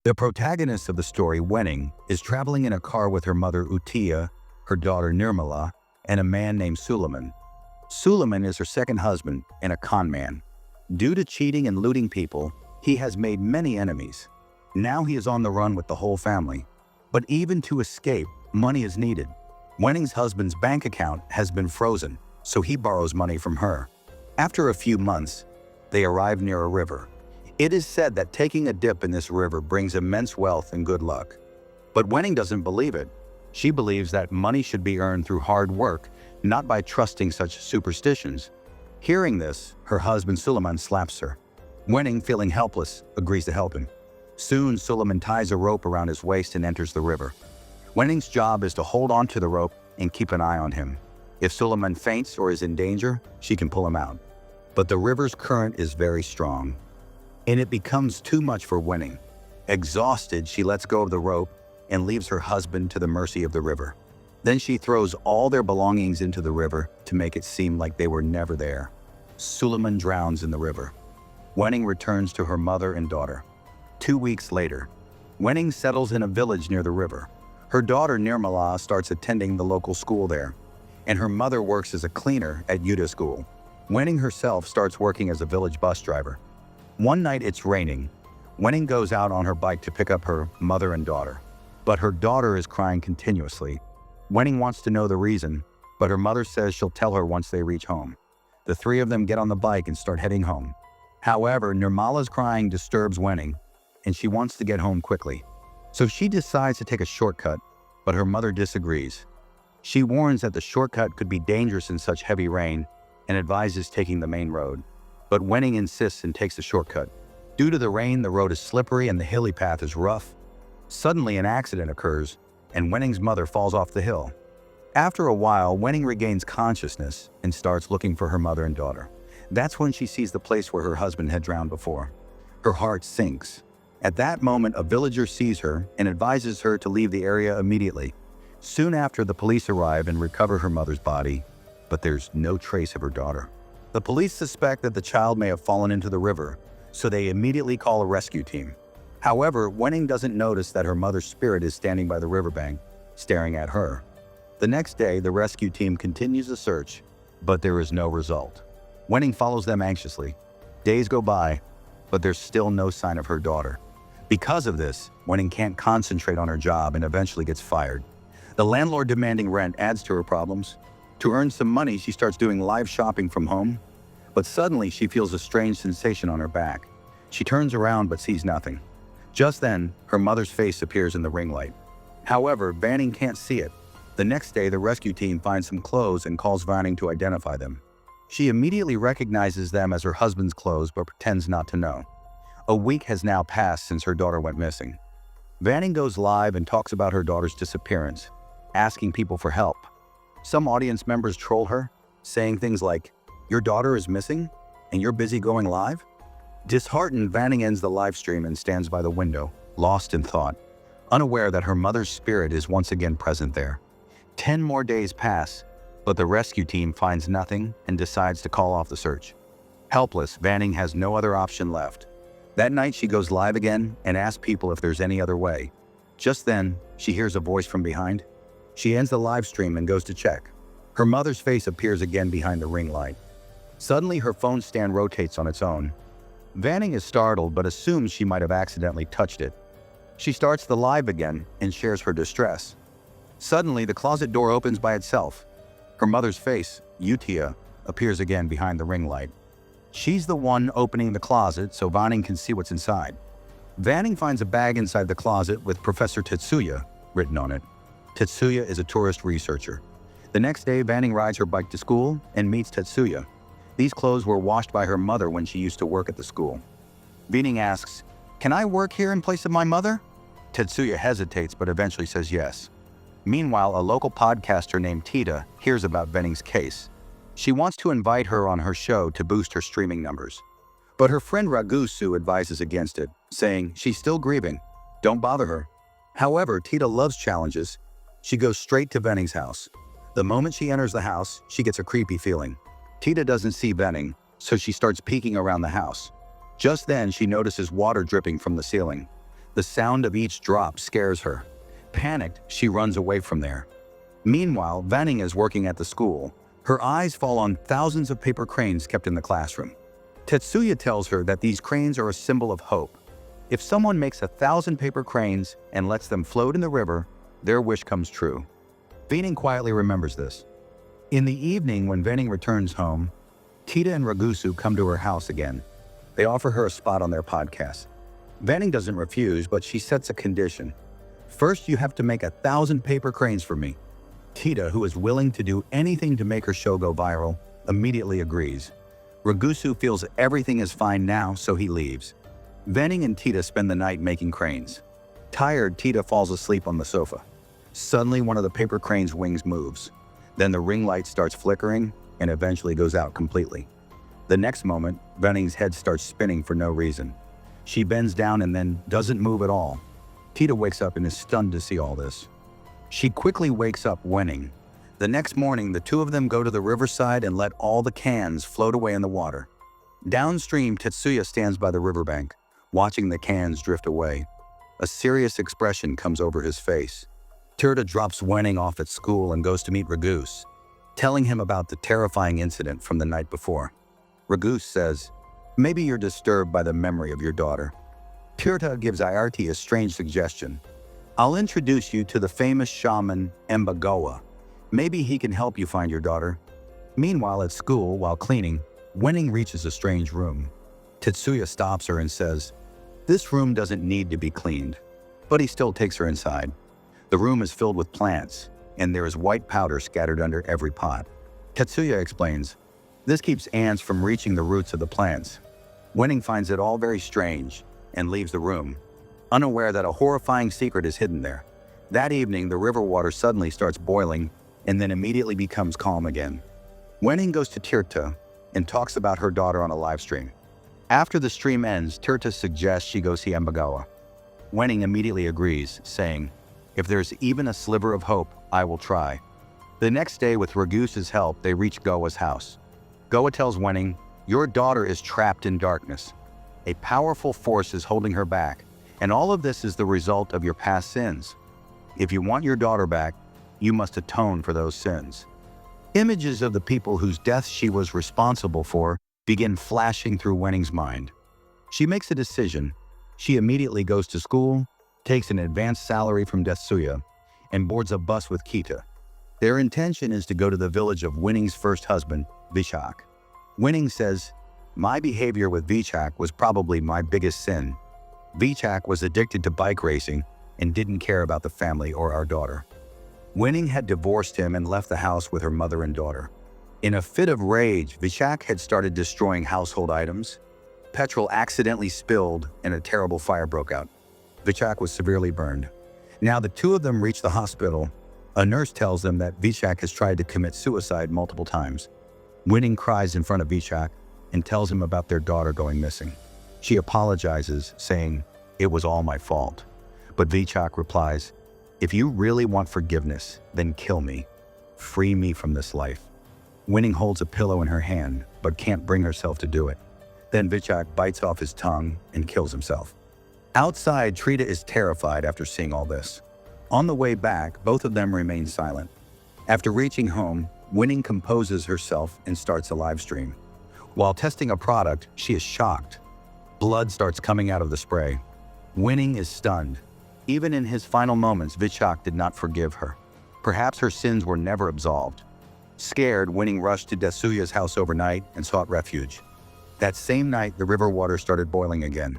The protagonist of the story, Wening, is traveling in a car with her mother Utiya, her daughter Nirmala, and a man named Suleiman. Suleiman is her second husband and a con man. Due to cheating and looting people, he has made many enemies. Now he is on the run with the whole family. But even to escape, money is needed. Wening's husband's bank account has been frozen, so he borrows money from her. After a few months, they arrive near a river. It is said that taking a dip in this river brings immense wealth and good luck. But Wening doesn't believe it. She believes that money should be earned through hard work, not by trusting such superstitions. Hearing this, her husband Suleiman slaps her. Wening, feeling helpless, agrees to help him. Soon, Suleiman ties a rope around his waist and enters the river. Wening's job is to hold on to the rope and keep an eye on him. If Suleiman faints or is in danger, she can pull him out. But the river's current is very strong, and it becomes too much for Wening. Exhausted, she lets go of the rope and leaves her husband to the mercy of the river. Then she throws all their belongings into the river to make it seem like they were never there. Suleiman drowns in the river. Wening returns to her mother and daughter. 2 weeks later, Wening settles in a village near the river. Her daughter Nirmala starts attending the local school there, and her mother works as a cleaner at Yuta school. Wening herself starts working as a village bus driver. One night it's raining. Wening goes out on her bike to pick up her mother and daughter, but her daughter is crying continuously. Wening wants to know the reason, but her mother says she'll tell her once they reach home. The three of them get on the bike and start heading home. However, Nirmala's crying disturbs Wening, and she wants to get home quickly. So she decides to take a shortcut, but her mother disagrees. She warns that the shortcut could be dangerous in such heavy rain and advises taking the main road. But Wening insists and takes the shortcut. Due to the rain, the road is slippery and the hilly path is rough. Suddenly, an accident occurs, and Wening's mother falls off the hill. After a while, Wening regains consciousness and starts looking for her mother and daughter. That's when she sees the place where her husband had drowned before. Her heart sinks. At that moment, a villager sees her and advises her to leave the area immediately. Soon after, the police arrive and recover her mother's body, but there's no trace of her daughter. The police suspect that the child may have fallen into the river, so they immediately call a rescue team. However, Wening doesn't notice that her mother's spirit is standing by the riverbank, staring at her. The next day, the rescue team continues the search, but there is no result. Wening follows them anxiously. Days go by, but there's still no sign of her daughter. Because of this, Wening can't concentrate on her job and eventually gets fired. The landlord demanding rent adds to her problems. To earn some money, she starts doing live shopping from home, but suddenly she feels a strange sensation on her back. She turns around but sees nothing. Just then, her mother's face appears in the ring light. However, Wening can't see it. The next day, the rescue team finds some clothes and calls Wening to identify them. She immediately recognizes them as her husband's clothes but pretends not to know. A week has now passed since her daughter went missing. Wening goes live and talks about her daughter's disappearance, asking people for help. Some audience members troll her, saying things like, "Your daughter is missing, and you're busy going live?" Disheartened, Wening ends the live stream and stands by the window, lost in thought, unaware that her mother's spirit is once again present there. 10 more days pass, but the rescue team finds nothing and decides to call off the search. Helpless, Wening has no other option left. That night she goes live again and asks people if there's any other way. Just then, she hears a voice from behind. She ends the live stream and goes to check. Her mother's face appears again behind the ring light. Suddenly, her phone stand rotates on its own. Wening is startled but assumes she might have accidentally touched it. She starts the live again and shares her distress. Suddenly, the closet door opens by itself. Her mother's face, Utiya, appears again behind the ring light. She's the one opening the closet so Wening can see what's inside. Wening finds a bag inside the closet with Professor Tetsuya written on it. Tetsuya is a tourist researcher. The next day, Wening rides her bike to school and meets Tetsuya. These clothes were washed by her mother when she used to work at the school. Wening asks, "Can I work here in place of my mother?" Tetsuya hesitates but eventually says yes. Meanwhile, a local podcaster named Tita hears about Wening's case. She wants to invite her on her show to boost her streaming numbers. But her friend Ragusu advises against it, saying she's still grieving. Don't bother her. However, Tita loves challenges. She goes straight to Wening's house. The moment she enters the house, she gets a creepy feeling. Tita doesn't see Wening, so she starts peeking around the house. Just then, she notices water dripping from the ceiling. The sound of each drop scares her. Panicked, she runs away from there. Meanwhile, Wening is working at the school. Her eyes fall on thousands of paper cranes kept in the classroom. Tetsuya tells her that these cranes are a symbol of hope. If someone makes 1,000 paper cranes and lets them float in the river, their wish comes true. Wening quietly remembers this. In the evening, when Wening returns home, Tita and Ragusu come to her house again. They offer her a spot on their podcast. Wening doesn't refuse, but she sets a condition. First, you have to make 1,000 paper cranes for me. Tita, who is willing to do anything to make her show go viral, immediately agrees. Ragusu feels everything is fine now, so he leaves. Wening and Tita spend the night making cranes. Tired, Tita falls asleep on the sofa. Suddenly, one of the paper crane's wings moves. Then the ring light starts flickering and eventually goes out completely. The next moment, Wening's head starts spinning for no reason. She bends down and then doesn't move at all. Tita wakes up and is stunned to see all this. She quickly wakes up Wening. The next morning, the two of them go to the riverside and let all the cans float away in the water. Downstream, Tetsuya stands by the riverbank, watching the cans drift away. A serious expression comes over his face. Tita drops Wening off at school and goes to meet Ragus, telling him about the terrifying incident from the night before. Ragus says, "Maybe you're disturbed by the memory of your daughter." Tita gives Ayarti a strange suggestion. "I'll introduce you to the famous shaman Embagoa. Maybe he can help you find your daughter." Meanwhile, at school, while cleaning, Wening reaches a strange room. Tetsuya stops her and says, "This room doesn't need to be cleaned." But he still takes her inside. The room is filled with plants, and there is white powder scattered under every pot. Tetsuya explains, "This keeps ants from reaching the roots of the plants." Wening finds it all very strange and leaves the room, unaware that a horrifying secret is hidden there. That evening, the river water suddenly starts boiling and then immediately becomes calm again. Wening goes to Tita and talks about her daughter on a live stream. After the stream ends, Tita suggests she go see Embagoa. Wening immediately agrees, saying, "If there's even a sliver of hope, I will try." The next day, with Ragus's help, they reach Goa's house. Goa tells Wening, "Your daughter is trapped in darkness. A powerful force is holding her back, and all of this is the result of your past sins. If you want your daughter back, you must atone for those sins." Images of the people whose deaths she was responsible for begin flashing through Wening's mind. She makes a decision. She immediately goes to school, takes an advanced salary from Tetsuya, and boards a bus with Kita. Their intention is to go to the village of Wening's first husband, Vishak. Wening says, "My behavior with Vishak was probably my biggest sin. Vishak was addicted to bike racing and didn't care about the family or our daughter." Wening had divorced him and left the house with her mother and daughter. In a fit of rage, Vishak had started destroying household items. Petrol accidentally spilled and a terrible fire broke out. Vishak was severely burned. Now the two of them reach the hospital. A nurse tells them that Vishak has tried to commit suicide multiple times. Wening cries in front of Vishak and tells him about their daughter going missing. She apologizes, saying, "It was all my fault." But Vishak replies, "If you really want forgiveness, then kill me. Free me from this life." Wening holds a pillow in her hand, but can't bring herself to do it. Then Vishak bites off his tongue and kills himself. Outside, Tita is terrified after seeing all this. On the way back, both of them remain silent. After reaching home, Wening composes herself and starts a live stream. While testing a product, she is shocked. Blood starts coming out of the spray. Wening is stunned. Even in his final moments, Vishak did not forgive her. Perhaps her sins were never absolved. Scared, Wening rushed to Tetsuya's house overnight and sought refuge. That same night, the river water started boiling again.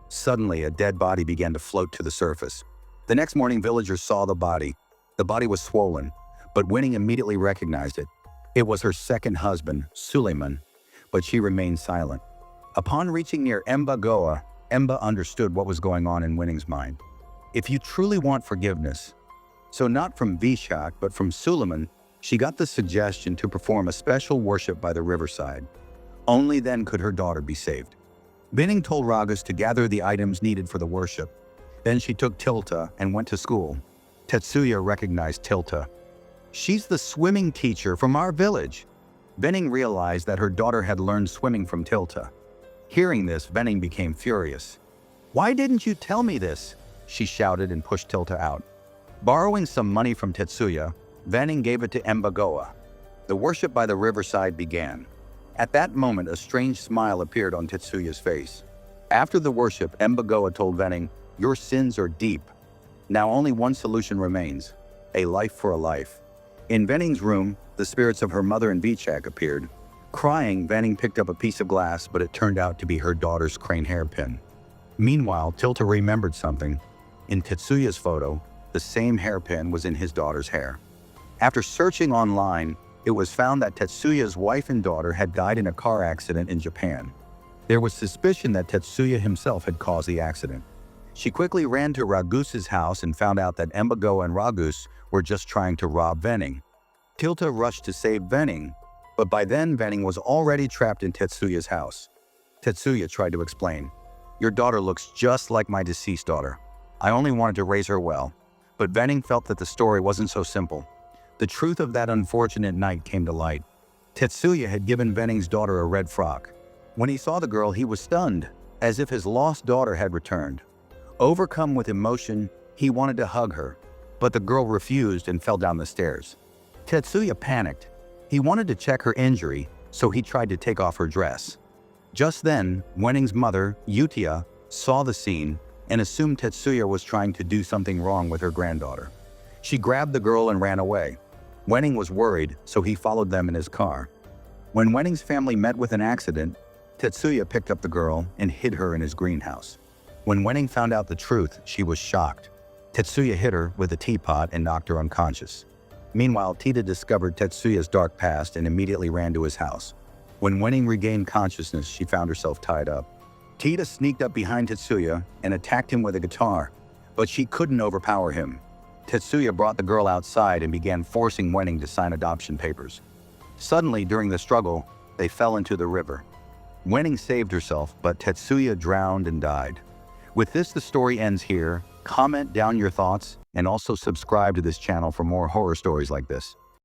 Suddenly, a dead body began to float to the surface. The next morning, villagers saw the body. The body was swollen, but Wening immediately recognized it. It was her second husband, Suleiman, but she remained silent. Upon reaching near Embagoa, Emba understood what was going on in Wening's mind. If you truly want forgiveness, so not from Vishak, but from Suleiman, she got the suggestion to perform a special worship by the riverside. Only then could her daughter be saved. Wening told Ragus to gather the items needed for the worship. Then she took Tita and went to school. Tetsuya recognized Tita. "She's the swimming teacher from our village." Wening realized that her daughter had learned swimming from Tita. Hearing this, Wening became furious. "Why didn't you tell me this? she shouted and pushed Tilta out. Borrowing some money from Tetsuya, Wening gave it to Embagoa. The worship by the riverside began. At that moment, a strange smile appeared on Tetsuya's face. After the worship, Embagoa told Wening, "Your sins are deep. Now only one solution remains, a life for a life." In Wening's room, the spirits of her mother and Vichak appeared. Crying, Wening picked up a piece of glass, but it turned out to be her daughter's crane hairpin. Meanwhile, Tilta remembered something. In Tetsuya's photo, the same hairpin was in his daughter's hair. After searching online, it was found that Tetsuya's wife and daughter had died in a car accident in Japan. There was suspicion that Tetsuya himself had caused the accident. She quickly ran to Ragus's house and found out that Embagoa and Ragus were just trying to rob Wening. Tilta rushed to save Wening, but by then Wening was already trapped in Tetsuya's house. Tetsuya tried to explain, "Your daughter looks just like my deceased daughter. I only wanted to raise her well." But Wening felt that the story wasn't so simple. The truth of that unfortunate night came to light. Tetsuya had given Wening's daughter a red frock. When he saw the girl, he was stunned, as if his lost daughter had returned. Overcome with emotion, he wanted to hug her, but the girl refused and fell down the stairs. Tetsuya panicked. He wanted to check her injury, so he tried to take off her dress. Just then, Wening's mother, Yutia, saw the scene and assumed Tetsuya was trying to do something wrong with her granddaughter. She grabbed the girl and ran away. Wening was worried, so he followed them in his car. When Wening's family met with an accident, Tetsuya picked up the girl and hid her in his greenhouse. When Wening found out the truth, she was shocked. Tetsuya hit her with a teapot and knocked her unconscious. Meanwhile, Tita discovered Tetsuya's dark past and immediately ran to his house. When Wening regained consciousness, she found herself tied up. Tita sneaked up behind Tetsuya and attacked him with a guitar, but she couldn't overpower him. Tetsuya brought the girl outside and began forcing Wening to sign adoption papers. Suddenly, during the struggle, they fell into the river. Wening saved herself, but Tetsuya drowned and died. With this, the story ends here. Comment down your thoughts and also subscribe to this channel for more horror stories like this.